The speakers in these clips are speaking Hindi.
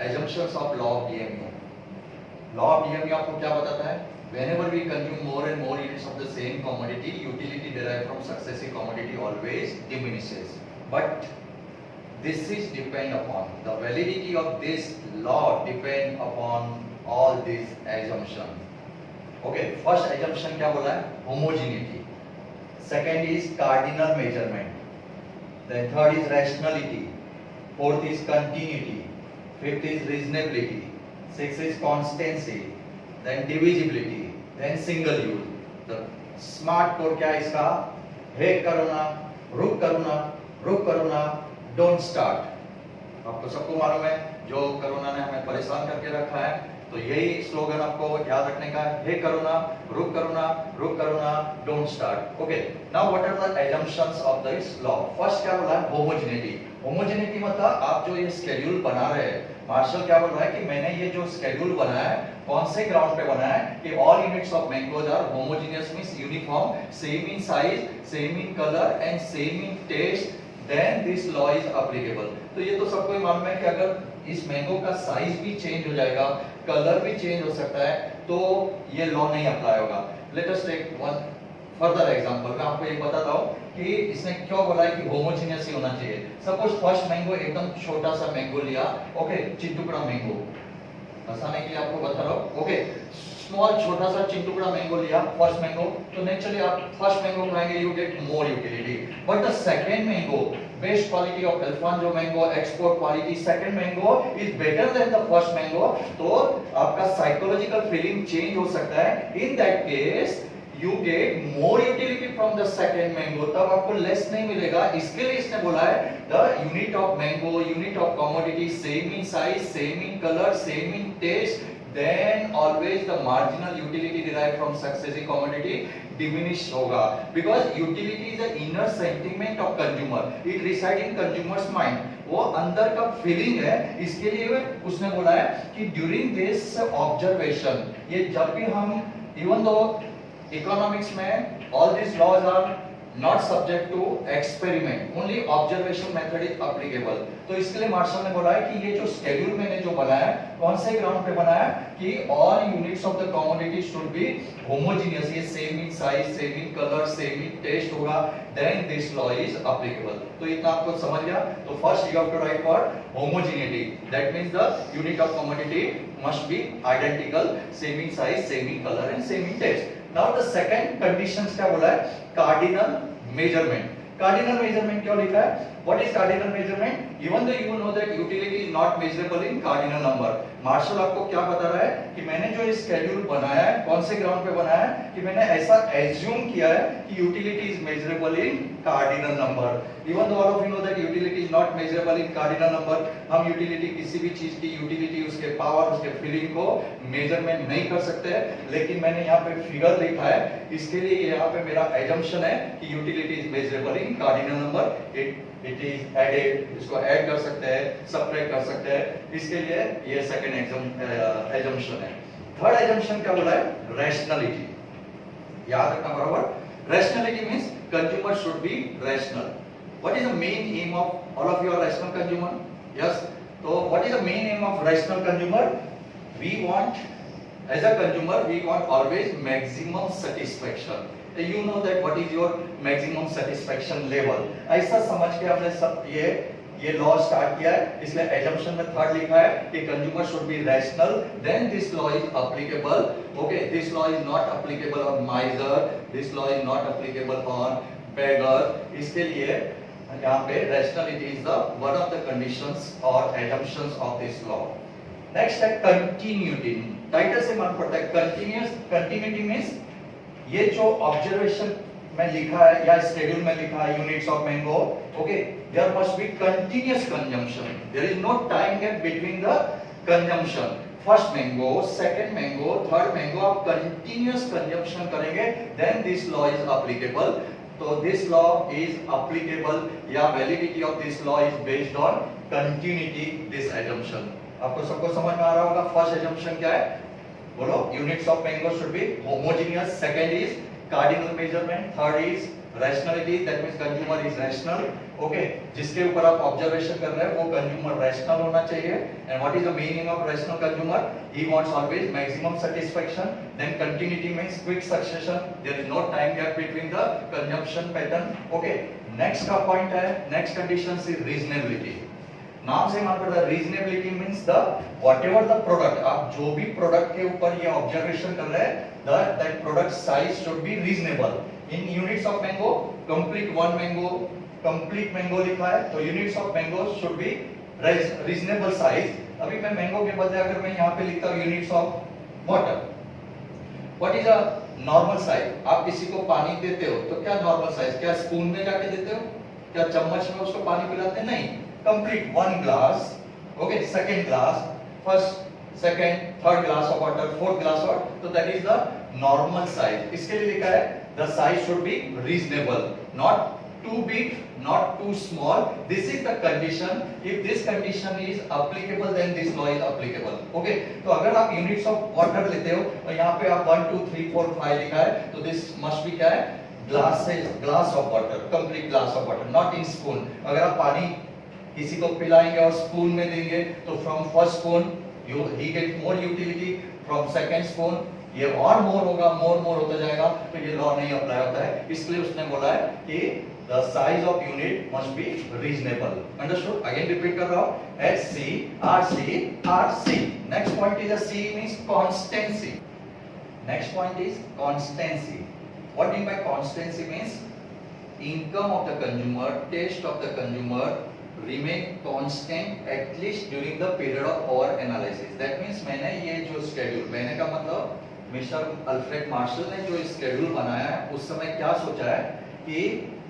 assumptions of law of DMU. Law of DMU आपको क्या बताता है? Whenever we consume more and more units of the same commodity, utility derived from successive commodity always diminishes. But this is depend upon the validity of this law depend upon all these assumptions. Okay, first assumption क्या बोला है? Homogeneity. Second is cardinal measurement. Then third is rationality. Fourth is continuity. Fifth is reasonability. Sixth is constancy. Then divisibility. Then single use. The smart code क्या है इसका? हे करो ना, रुक करो ना, don't start. आपको सबको मालूम है जो कोरोना ने हमें परेशान करके रखा है, तो यही स्लोगन आपको याद रखने का है, हे करो ना, रुक करो ना, don't start. Okay. Now what are the assumptions of this law? First क्या बोला है? Homogeneity. Homogeneity मतलब आप जो ये स्केड्यूल बना रहे हैं, मार्शल क्या बोल रहा है कि मैंने ये जो स्केड्यूल बनाया है कौन से ग्राउंड पे बनाया है कि all units of mangoes are homogeneous means uniform, same in size, same in colour and same in taste, then this law is applicable. तो ये तो सबको ही मालूम है कि अगर इस मैंगो का साइज भी चेंज हो जाएगा, कलर भी चेंज हो सकता है, तो ये लॉ नहीं अप्लाई होगा. Let us take one further example. मैं आपको ये बताता हूँ कि इसने क्यों बोला है कि होमोजेनियस ही होना चाहिए. सपोज फर्स्ट मैंगो एकदम छोटा सा मैंगो लिया, ओके, चिंटुकड़ा मैंगो, हंसाने के लिए आपको बता रहा हूँ, ओके, स्मॉल छोटा सा चिंटुकड़ा मैंगो लिया फर्स्ट मैंगो, तो नेचुरली आप फर्स्ट मैंगो खाएंगे, you get more utility. But the second mango, best quality of Alfonso mango, export quality, second mango is better than the first mango, तो आपका साइकोलॉजिकल फीलिंग चेंज हो सकता है. In that case you get more utility from the second mango, तब आपको less नहीं मिलेगा. इसके लिए इसने बोला है the unit of mango, unit of commodity, same in size, same in color, same in taste, then always the marginal utility derived from successive commodity diminish होगा, because utility is the inner sentiment of consumer, it reside in consumer's mind. वो अंदर का फीलिंग है. इसके लिए उसने बोला है कि during this observation, ये जब भी हम even though economics में all these laws are not subject to experiment, only observation method is applicable. तो इसके लिए मार्शल ने बोला है कि ये जो स्केड्यूल मैंने जो बनाया है कौन से ग्राउंड पे बनाया है कि all units of the commodity should be homogeneous, ये same in size, same in color, same in taste होगा, then this law is applicable. तो इतना आपको समझ गया. तो first you have to write for homogeneity, that means the unit of commodity must be identical, same in size, same in color and same in taste. Now the second conditions क्या बोला है? Cardinal measurement. Cardinal measurement क्यों लिखा है? What is cardinal measurement? Even though you know that utility is not measurable in cardinal number. Marshall आपको क्या बता रहा है कि मैंने जो स्केड्यूल बनाया है कौन से ग्राउंड पे बनाया है कि मैंने ऐसा एज्यूम किया है कि utility is measurable in cardinal number. Even though all of you know that utility is not measurable in cardinal number. हम यूटिलिटी किसी भी चीज की यूटिलिटी, उसके पावर, उसके फीलिंग को मेजरमेंट नहीं कर सकते, लेकिन मैंने यहाँ पे फिगर लिखा है. इसके लिए यहाँ पे मेरा एजम्पशन है कि utility is measurable in cardinal number. It is added, इसको ऐड कर सकते हैं, सबट्रैक्ट कर सकते हैं. इसके लिए ये सेकंड एजम्पशन है. थर्ड एजम्पशन क्या बोला है? रैशनैलिटी. याद रखना बराबर. Rationality means consumer should be rational. What is the main aim of all of you are rational consumer? Yes. तो what is the main aim of rational consumer? We want as a consumer we want always maximum satisfaction. You know that what is your maximum satisfaction level. ऐसा समझ के हमने सब ये लॉ स्टार्ट किया है. इसलिए एजम्पशन में थर्ड लिखा है कि consumer should be rational, then this law is applicable. Okay, this law is not applicable on miser, this law is not applicable on beggar. इसके लिए यहाँ पे rationality is the one of the conditions और assumptions of this law. Next है कंटिन्यूटी. टाइटल से मालूम पड़ता है कंटिन्यूटी मींस ये जो ऑब्जर्वेशन में लिखा है या स्केड्यूल में लिखा है units of mango, okay, there must be continuous consumption. There is no time gap between the consumption. First mango, second mango, third mango आप कंटीन्यूअस कंजम्पशन करेंगे, then this law is applicable. तो दिस लॉ इज एप्लीकेबल या validity of this law is based on continuity. This assumption आपको सबको समझ में आ रहा होगा. फर्स्ट एजम्पशन क्या है? बोलो. Units of mango should be homogeneous. Second is cardinal measurement. Third is rationality that means consumer is rational, okay, जिसके ऊपर आप ऑब्जर्वेशन कर रहे हैं वो कंज्यूमर रैशनल होना चाहिए। And what is the meaning of rational consumer? He wants always maximum satisfaction, then continuity means quick succession, there is no time gap between the consumption pattern, okay. Next का पॉइंट है, नेक्स्ट कंडीशन इज रीजनेबिलिटी। नाम से मालूम पड़ता है reasonability means the whatever the product, आप जो भी प्रोडक्ट के ऊपर ये ऑब्जर्वेशन कर रहे हैं, that product size should be reasonable. In units of mango, complete one mango, complete mango लिखा है, तो units of mango should be reasonable size. अभी मैं मैंगो के बदले अगर मैं यहाँ पे लिखता हूँ units of water, what is a normal size? आप किसी को पानी देते हो तो क्या नॉर्मल साइज? क्या स्पून में जाके देते हो? क्या चम्मच में उसको पानी पिलाते हैं? नहीं, complete one glass, okay, second glass, first, second, third glass of water, fourth glass of, तो that is the normal size. इसके लिए लिखा है the size should be reasonable, not too big, not too small. This is the condition. If this condition is applicable, then this law is applicable. Okay? तो अगर आप units of water लेते हो और यहाँ पे आप 1 2 3 4 5 लिखा है, तो this must be क्या है? glass of water, complete glass of water, not in spoon. अगर आप पानी किसी को पिलाएंगे और स्पून में देंगे, तो from first spoon he get more utility, from second spoon ये और मोर होगा, मोर होता जाएगा, तो ये लॉ नहीं अप्लाई होता है। इसलिए उसने बोला है कि the size of unit must be reasonable. Understood? Again repeat कर रहा हूँ, HC, RC, RC. Next point is a C means constancy. Next point is constancy. What mean by constancy means income of the consumer, taste of the consumer remain constant at least during the period of our analysis. That means मैंने ये जो schedule, मैंने का मतलब मिस्टर अल्फ्रेड मार्शल ने जो स्केड्यूल बनाया है, उस समय क्या सोचा है कि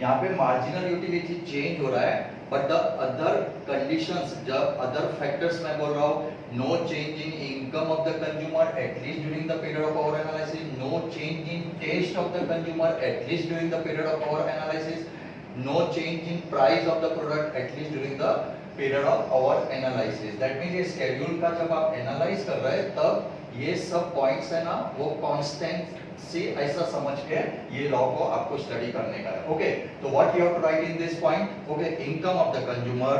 यहाँ पे मार्जिनल यूटिलिटी चेंज हो रहा है, बट द अदर कंडीशंस, जब अदर फैक्टर्स मैं बोल रहा हूँ, no change in income of the consumer at least during the period of our analysis, no change in taste of the consumer at least during the period of our analysis, no change in price of the product at least during the period of our analysis. That means ये शेड्यूल का जब आप एनालाइज कर रहे हैं, तब ये सब पॉइंट्स है ना, वो कांस्टेंट सी ऐसा समझ के ये लॉ को आपको स्टडी करने का है। ओके, तो what you have to write in this point? Okay, income of the consumer,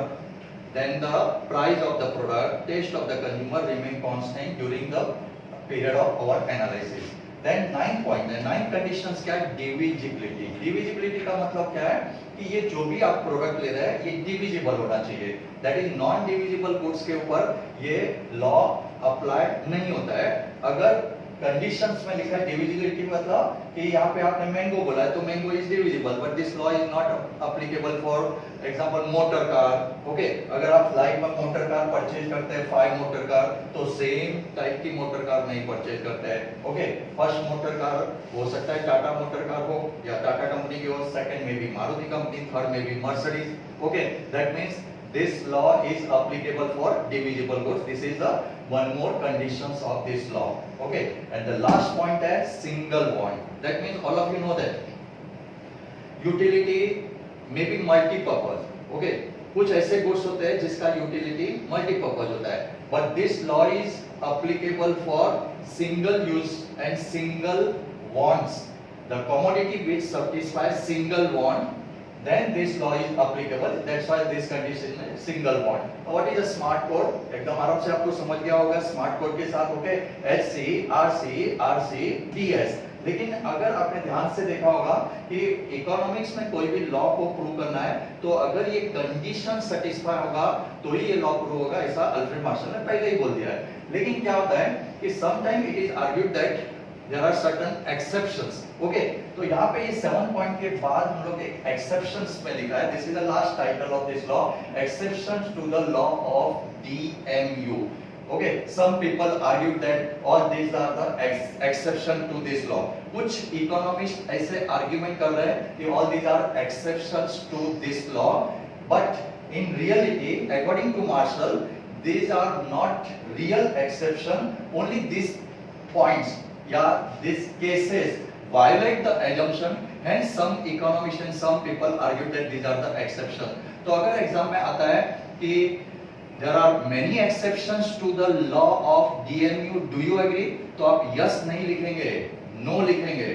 then the price of the product, taste of the consumer remain constant during the period of our analysis. Then ninth point है, नाइन्थ कंडीशंस क्या है? डिविजिबिलिटी। डिविजिबिलिटी का मतलब क्या है कि ये जो भी आप प्रोडक्ट ले रहे हैं, ये डिविजिबल होना चाहिए। That is non divisible goods के ऊपर ये लॉ अप्लाई नहीं होता है। अगर कंडीशंस में लिखा है डिविजिबिलिटी, मतलब कि यहाँ पे आपने मैंगो बोला है, तो mango is divisible, but this law is not applicable for example motor car. Okay, अगर आप लाइफ में मोटर कार परचेज करते हैं, 5 मोटर कार, तो सेम टाइप की मोटर कार नहीं परचेज करते हैं। ओके, फर्स्ट मोटर कार हो सकता है टाटा मोटर कार हो या टाटा कंपनी की हो, सेकंड में भी मारुति कंपनी, थर्ड में भी Mercedes. Okay, that means this law is applicable for divisible goods. This is the one more conditions of this law. Okay, and the last point is single bond. That means all of you know that utility may be multi-purpose. Okay, कुछ ऐसे goods होते हैं जिसका utility multi-purpose होता है, but this law is applicable for single use and single wants. The commodity which satisfies single want, then this law is applicable. That's why this condition is single bond. What is a smart code? एकदम आराम से आपको समझ गया होगा स्मार्ट कोड के साथ। Okay, HC, RC, RC, DS। लेकिन अगर आपने ध्यान से देखा होगा कि इकोनॉमिक्स में कोई भी लॉ को प्रूव करना है, तो अगर ये कंडीशन सेटिस्फाई होगा तो ही ये लॉ प्रूव होगा, ऐसा अल्फ्रेड मार्शल ने पहले ही बोल दिया है। लेकिन क्या होता है कि sometime it is argued that there are certain exceptions. Okay, तो यहाँ पे ये 7 पॉइंट के बाद हम लोग एक exceptions में लिखा है, this is the last title of this law, exceptions to the law of DMU. Okay, some people argue that all these are the exception to this law. कुछ economists ऐसे argument कर रहे हैं कि all these are exceptions to this law, but in reality, according to Marshall, these are not real exception. Only these points yeah, these cases violate the assumption, hence some economists and some people argue that these are the exception. तो अगर एग्जाम में आता है कि there are many exceptions to the law of DMU, do you agree? तो आप yes नहीं लिखेंगे, no लिखेंगे,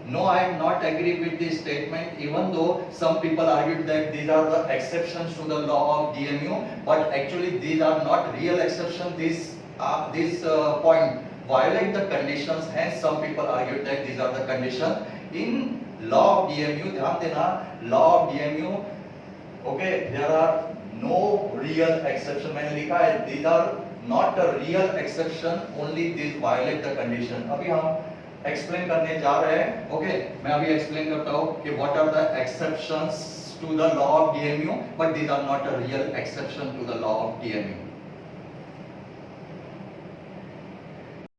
No, I am not agree with this statement, even though some people argued that these are the exceptions to the law of DMU, but actually these are not real exceptions. This point violate the conditions, hence some people argued that these are the conditions. In law of DMU, ध्यान देना, law of DMU, okay, there are no real exception. मैंने लिखा है, these are not a real exception, only these violate the condition. अभी हम एक्सप्लेन करने जा रहे हैं. ओके, मैं अभी एक्सप्लेन करता हूं कि what are the exceptions to the law of DMU, but these are not a real exception to the law of DMU.